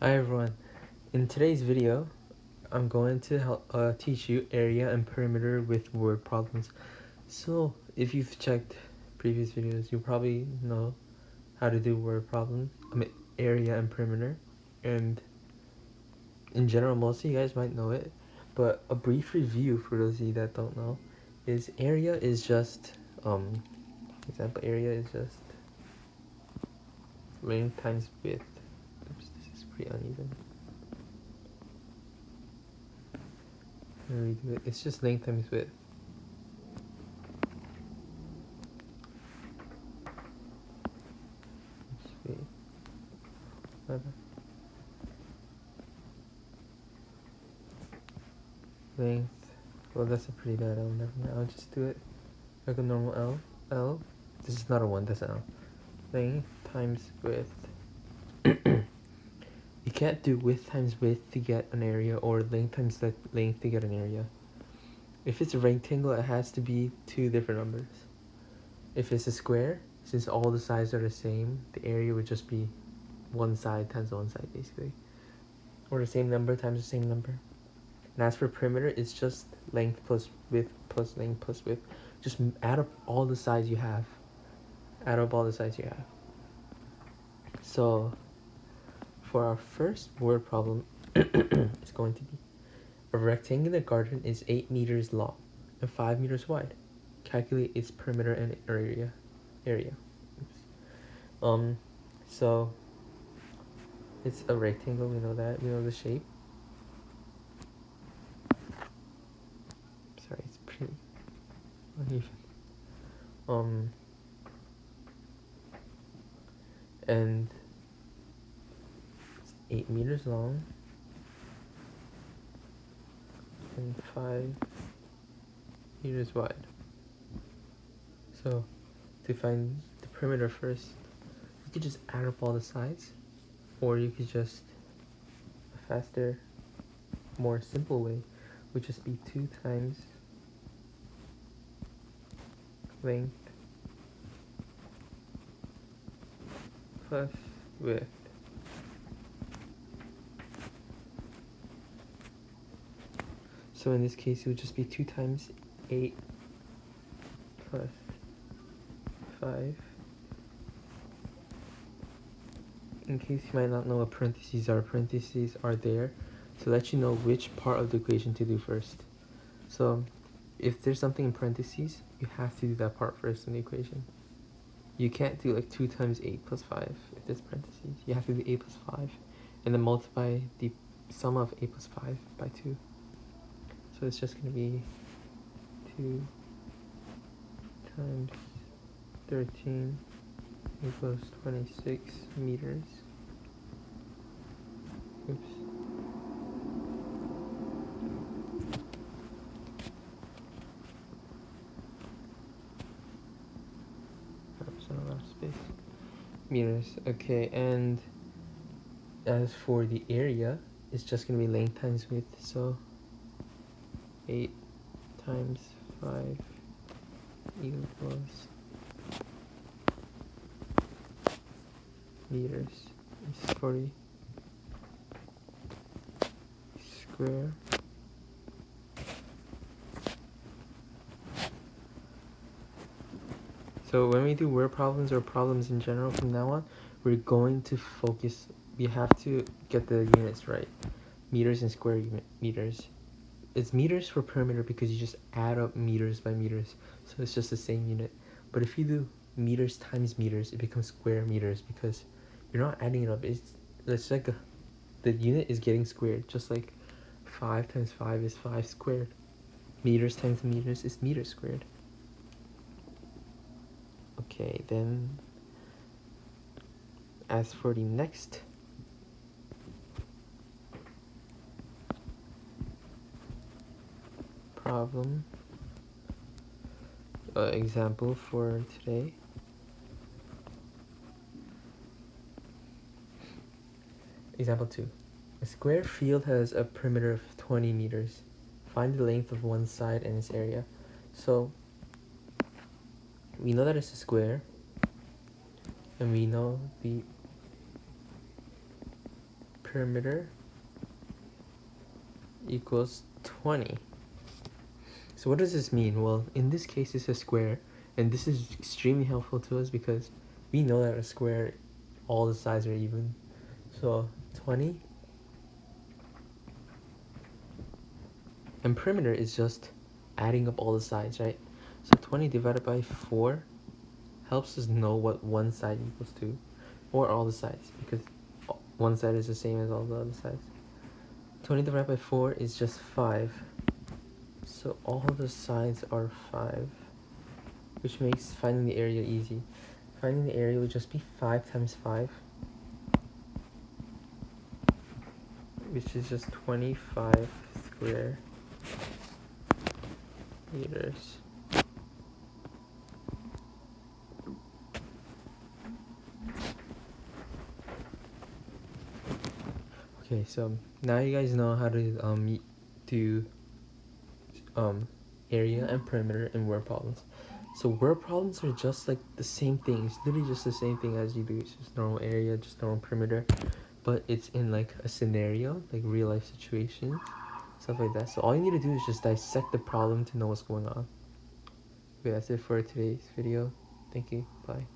Hi everyone. In today's video, I'm going to help teach you area and perimeter with word problems. So if you've checked previous videos, you probably know how to do word problems. Area and perimeter, and in general, most of you guys might know it. But a brief review for those of you that don't know is area is just example area is just length times width. Oops, this is pretty uneven. Redo it. It's just length times width. Wait. Length. Well, that's a pretty bad L. Never mind. I'll just do it like a normal L. L. This is not a 1, that's an L. Length times width. You can't do width times width to get an area, or length times length to get an area. If it's a rectangle, it has to be two different numbers. If it's a square, since all the sides are the same, the area would just be one side times one side, basically. Or the same number times the same number. And as for perimeter, it's just length plus width plus length plus width. Just add up all the sides you have. Add up all the sides you have. So, for our first word problem, it's going to be a rectangular garden is 8 meters long and 5 meters wide. Calculate its perimeter and area. Oops. So it's a rectangle. We know that. We know the shape. Sorry, it's pretty uneven. And it's 8 meters long and 5 meters wide. So to find the perimeter first, you could just add up all the sides, or you could just, a faster, more simple way would just be 2 times length plus width. So in this case, it would just be 2 times 8 plus 5. In case you might not know what parentheses are there to let you know which part of the equation to do first. So if there's something in parentheses, you have to do that part first in the equation. You can't do like 2 times 8 plus 5 if there's parentheses. You have to do 8 plus 5 and then multiply the sum of 8 plus 5 by 2. So it's just going to be 2 times 13 equals 26 meters. Oops. Oops, not a lot of space. Meters. Okay, and as for the area, it's just going to be length times width. So 8 times 5 equals meters. It's 40 square. So when we do word problems or problems in general from now on, we're going to focus, we have to get the units right. Meters and square meters. It's meters for perimeter because you just add up meters by meters. So it's just the same unit. But if you do meters times meters, it becomes square meters because you're not adding it up. It's like the unit is getting squared, just like 5 times 5 is 5 squared. Meters times meters is meters squared. Okay, then as for the next problem, example for today. Example 2. A square field has a perimeter of 20 meters. Find the length of one side and its area. So we know that it's a square, and we know the perimeter equals 20. So what does this mean? Well, in this case, it's a square, and this is extremely helpful to us because we know that a square, all the sides are even. So 20, and perimeter is just adding up all the sides, right? So 20 divided by 4 helps us know what one side equals to, or all the sides, because one side is the same as all the other sides. 20 divided by 4 is just 5. So all the sides are 5, which makes finding the area easy. Finding the area would just be 5 times 5, which is just 25 square meters. Okay, so now you guys know how to do area and perimeter in word problems. So word problems are just like the same thing. It's literally just the same thing as you do. It's just normal area, just normal perimeter, but it's in like a scenario, like real life situations, stuff like that. So all you need to do is just dissect the problem to know what's going on. Okay, that's it for today's video. Thank you. Bye.